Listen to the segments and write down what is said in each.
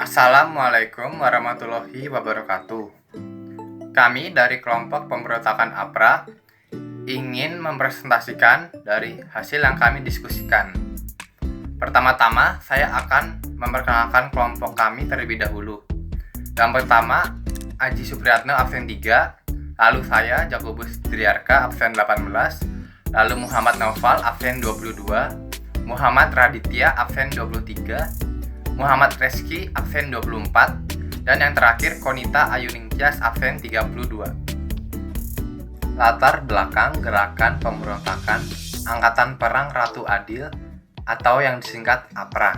Assalamualaikum warahmatullahi wabarakatuh. Kami dari kelompok pemberontakan APRA ingin mempresentasikan dari hasil yang kami diskusikan. Pertama-tama, saya akan memperkenalkan kelompok kami terlebih dahulu. Yang pertama, Aji Supriyatno absen 3, lalu saya Jakobus Driarka absen 18, lalu Muhammad Naufal absen 22, Muhammad Raditya absen 23, Muhammad Reski absen 24, dan yang terakhir Konita Ayuningtyas absen 32. Latar belakang gerakan pemberontakan Angkatan Perang Ratu Adil atau yang disingkat APRA.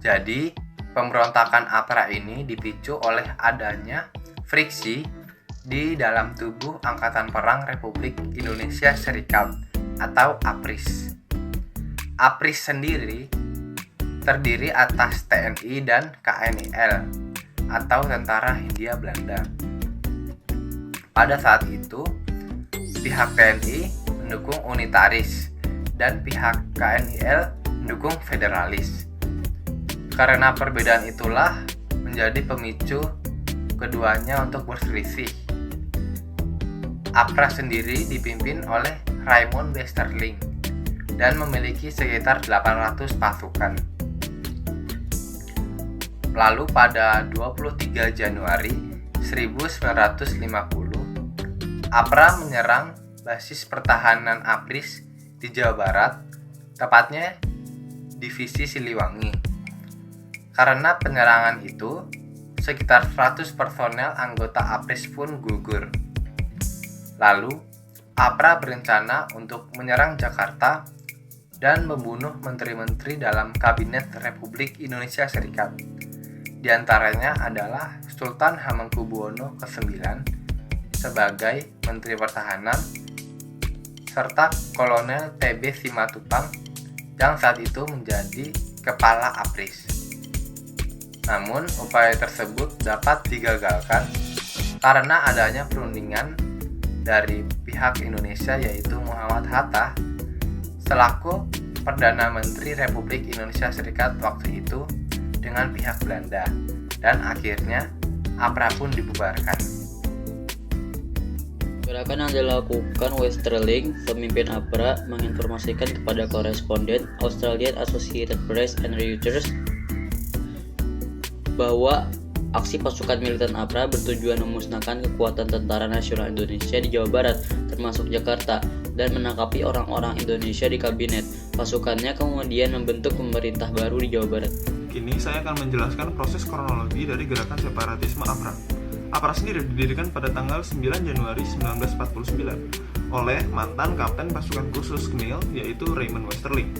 Jadi, pemberontakan APRA ini dipicu oleh adanya friksi di dalam tubuh Angkatan Perang Republik Indonesia Serikat atau APRIS. APRIS sendiri terdiri atas TNI dan KNIL atau Tentara Hindia Belanda. Pada saat itu, pihak TNI mendukung unitaris dan pihak KNIL mendukung federalis. Karena perbedaan itulah menjadi pemicu keduanya untuk berselisih. APRA sendiri dipimpin oleh Raymond Westerling dan memiliki sekitar 800 pasukan. Lalu pada 23 Januari 1950, APRA menyerang basis pertahanan APRIS di Jawa Barat, tepatnya Divisi Siliwangi. Karena penyerangan itu, sekitar 100 personel anggota APRIS pun gugur. Lalu, APRA berencana untuk menyerang Jakarta dan membunuh menteri-menteri dalam Kabinet Republik Indonesia Serikat. Di antaranya adalah Sultan Hamengkubuwono ke-9 sebagai Menteri Pertahanan, serta Kolonel TB Simatupang yang saat itu menjadi Kepala APRIS. Namun, upaya tersebut dapat digagalkan karena adanya perundingan dari pihak Indonesia yaitu Muhammad Hatta selaku Perdana Menteri Republik Indonesia Serikat waktu itu dengan pihak Belanda, dan akhirnya APRA pun dibubarkan. Gerakan yang dilakukan Westerling, pemimpin APRA, menginformasikan kepada koresponden Australian Associated Press and Reuters bahwa aksi pasukan militan APRA bertujuan memusnahkan kekuatan Tentara Nasional Indonesia di Jawa Barat, termasuk Jakarta, dan menangkapi orang-orang Indonesia di kabinet. Pasukannya kemudian membentuk pemerintah baru di Jawa Barat. Kini saya akan menjelaskan proses kronologi dari gerakan separatisme APRA. APRA sendiri didirikan pada tanggal 9 Januari 1949 oleh mantan Kapten Pasukan Khusus KNIL yaitu Raymond Westerling.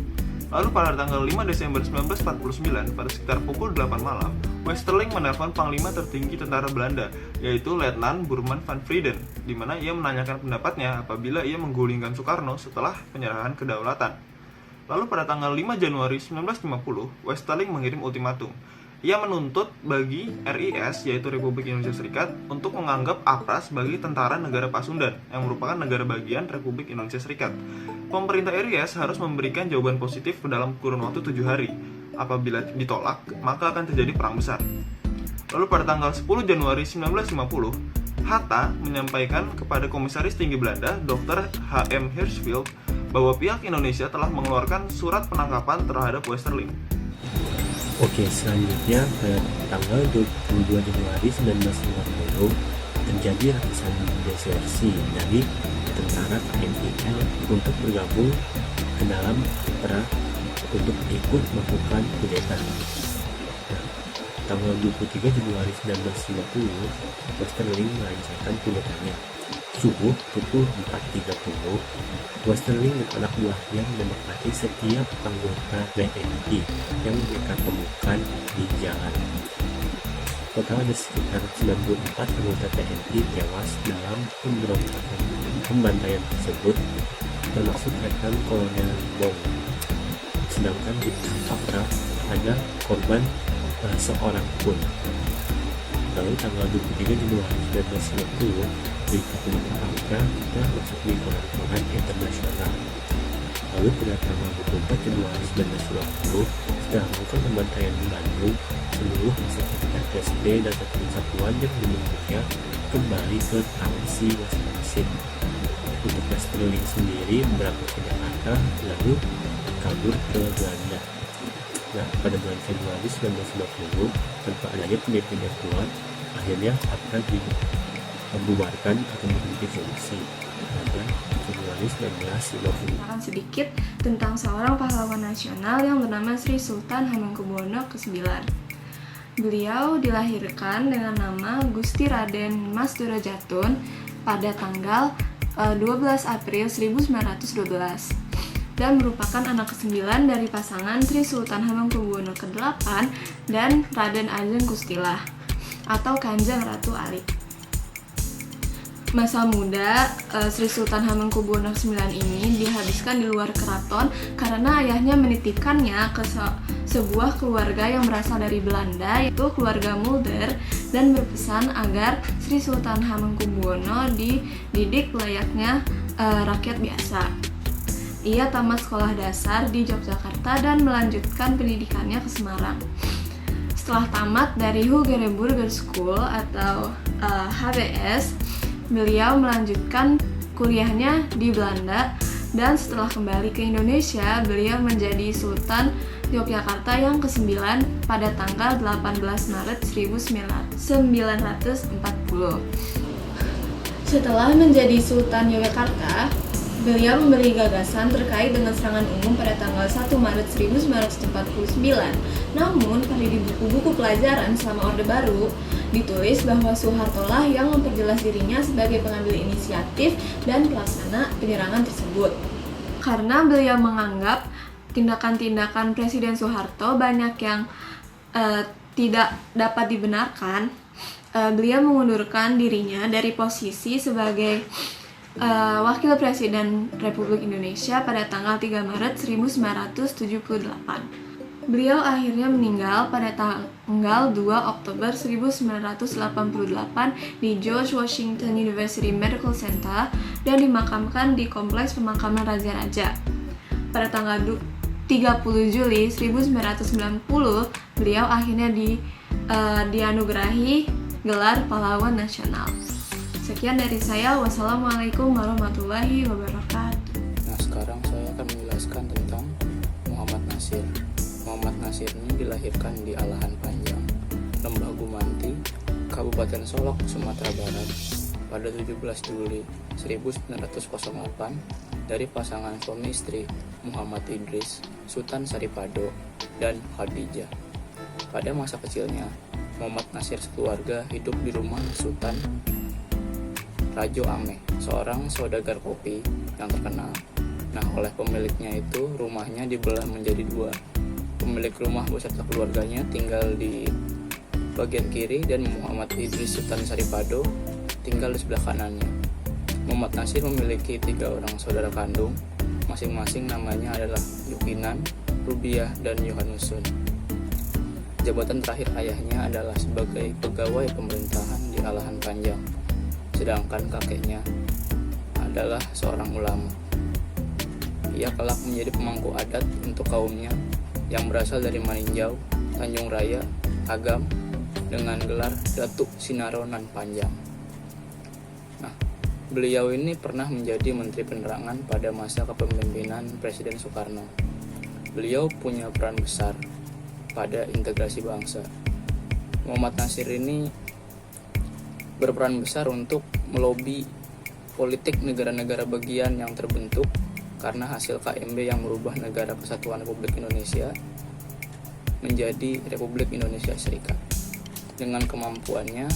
Lalu pada tanggal 5 Desember 1949 pada sekitar pukul 8 malam, Westerling menelpon Panglima tertinggi tentara Belanda yaitu Letnan Burman van Frieden, di mana ia menanyakan pendapatnya apabila ia menggulingkan Soekarno setelah penyerahan kedaulatan. Lalu pada tanggal 5 Januari 1950, Westerling mengirim ultimatum. Ia menuntut bagi RIS, yaitu Republik Indonesia Serikat, untuk menganggap APRA sebagai tentara negara Pasundan, yang merupakan negara bagian Republik Indonesia Serikat. Pemerintah RIS harus memberikan jawaban positif dalam kurun waktu 7 hari. Apabila ditolak, maka akan terjadi perang besar. Lalu pada tanggal 10 Januari 1950, Hatta menyampaikan kepada Komisaris Tinggi Belanda, Dr. H.M. Hirschfeld, bahwa pihak Indonesia telah mengeluarkan surat penangkapan terhadap Westerling. Oke, selanjutnya pada tanggal 22 Januari 1950 terjadi ratusan desersi dari tentara KNIL untuk bergabung ke dalam APRA untuk ikut melakukan kudeta. Tanggal 23 Januari 1950, Westerling melancarkan kudetanya. Subuh pukul 4.30, Westerling dan anak buahnya menempati setiap anggota TNI yang mereka temukan di jalan. Total ada sekitar 94 anggota TNI tewas dalam pembantaian tersebut, termasuk rekan Kolonel Bong. Sedangkan di APRA ada korban seorang pun. Lalu tanggal 23 Januari 1950, berita tentang APRA sudah masuk di koran-koran internasional. Lalu pada tanggal 24 Januari 1950, setelah melakukan pembantaian di Bandung, seluruh sertifikat SD dan satuan yang dimilikinya kembali ke tansi masing-masing. Untuk Westerling sendiri berangkat ke Jakarta lalu kabur ke Belanda. Nah, pada bulan Februari 1950, tanpa adanya pemimpin yang kuat, akhirnya APRA dibubarkan atau berhenti fungsi pada Februari 1950. Akan sedikit tentang seorang pahlawan nasional yang bernama Sri Sultan Hamengkubuwono ke-9. Beliau dilahirkan dengan nama Gusti Raden Mas Durajatun pada tanggal 12 April 1912 dan merupakan anak ke-9 dari pasangan Sri Sultan Hamengkubuwono ke-8 dan Raden Ajeng Kustilah atau Kanjeng Ratu Alik. Masa muda Sri Sultan Hamengkubuwono ke-9 ini dihabiskan di luar keraton karena ayahnya menitipkannya ke sebuah keluarga yang berasal dari Belanda, yaitu keluarga Mulder, dan berpesan agar Sri Sultan Hamengkubuwono dididik layaknya rakyat biasa. Ia tamat sekolah dasar di Yogyakarta dan melanjutkan pendidikannya ke Semarang. Setelah tamat dari Hugerenburger School atau HBS, beliau melanjutkan kuliahnya di Belanda dan setelah kembali ke Indonesia, beliau menjadi Sultan Yogyakarta yang ke-9 pada tanggal 18 Maret 1940. Setelah menjadi Sultan Yogyakarta, beliau memberi gagasan terkait dengan serangan umum pada tanggal 1 Maret 1949. Namun, pada di buku-buku pelajaran selama Orde Baru, ditulis bahwa Soeharto lah yang memperjelas dirinya sebagai pengambil inisiatif dan pelaksana penyerangan tersebut. Karena beliau menganggap tindakan-tindakan Presiden Soeharto banyak yang tidak dapat dibenarkan, beliau mengundurkan dirinya dari posisi sebagai Wakil Presiden Republik Indonesia pada tanggal 3 Maret 1978. Beliau akhirnya meninggal pada tanggal 2 Oktober 1988 di George Washington University Medical Center dan dimakamkan di Kompleks Pemakaman Raja-Raja. Pada tanggal 30 Juli 1990, beliau akhirnya dianugerahi gelar pahlawan nasional. Sekian dari saya. Wassalamualaikum warahmatullahi wabarakatuh. Nah, sekarang saya akan menjelaskan tentang Muhammad Natsir. Muhammad Natsir ini dilahirkan di Alahan Panjang, Lembah Gumanti, Kabupaten Solok, Sumatera Barat pada 17 Juli 1908 dari pasangan suami istri Muhammad Idris, Sultan Saripado, dan Khadijah. Pada masa kecilnya, Muhammad Natsir sekeluarga hidup di rumah Sultan Rajo Ameh, seorang saudagar kopi yang terkenal. Nah, oleh pemiliknya itu, rumahnya dibelah menjadi dua. Pemilik rumah beserta keluarganya tinggal di bagian kiri dan Muhammad Idris Sultan Saripado tinggal di sebelah kanannya. Muhammad Natsir memiliki 3 orang saudara kandung, masing-masing namanya adalah Yukinan, Rubiah, dan Yohanusun. Jabatan terakhir ayahnya adalah sebagai pegawai pemerintahan di Alahan Panjang, sedangkan kakeknya adalah seorang ulama. Ia kelak menjadi pemangku adat untuk kaumnya yang berasal dari Maninjau, Tanjung Raya, Agam, dengan gelar Datuk Sinaronan Panjang. Nah, beliau ini pernah menjadi Menteri Penerangan pada masa kepemimpinan Presiden Soekarno. Beliau punya peran besar pada integrasi bangsa. Muhammad Natsir ini berperan besar untuk melobi politik negara-negara bagian yang terbentuk karena hasil KMB yang merubah Negara Kesatuan Republik Indonesia menjadi Republik Indonesia Serikat. Dengan kemampuannya,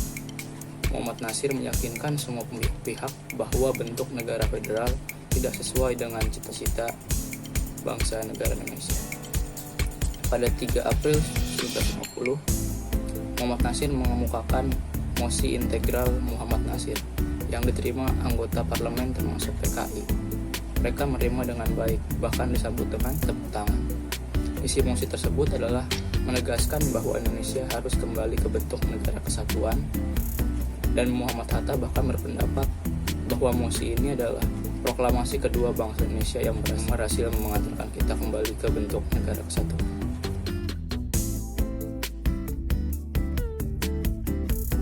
Muhammad Natsir meyakinkan semua pihak bahwa bentuk negara federal tidak sesuai dengan cita-cita bangsa negara Indonesia. Pada 3 April 1950, Muhammad Natsir mengemukakan mosi integral Muhammad Natsir yang diterima anggota parlemen termasuk PKI. Mereka menerima dengan baik, bahkan disambut dengan tepuk tangan. Isi mosi tersebut adalah menegaskan bahwa Indonesia harus kembali ke bentuk negara kesatuan, dan Muhammad Hatta bahkan berpendapat bahwa mosi ini adalah proklamasi kedua bangsa Indonesia yang berhasil mengantarkan kita kembali ke bentuk negara kesatuan.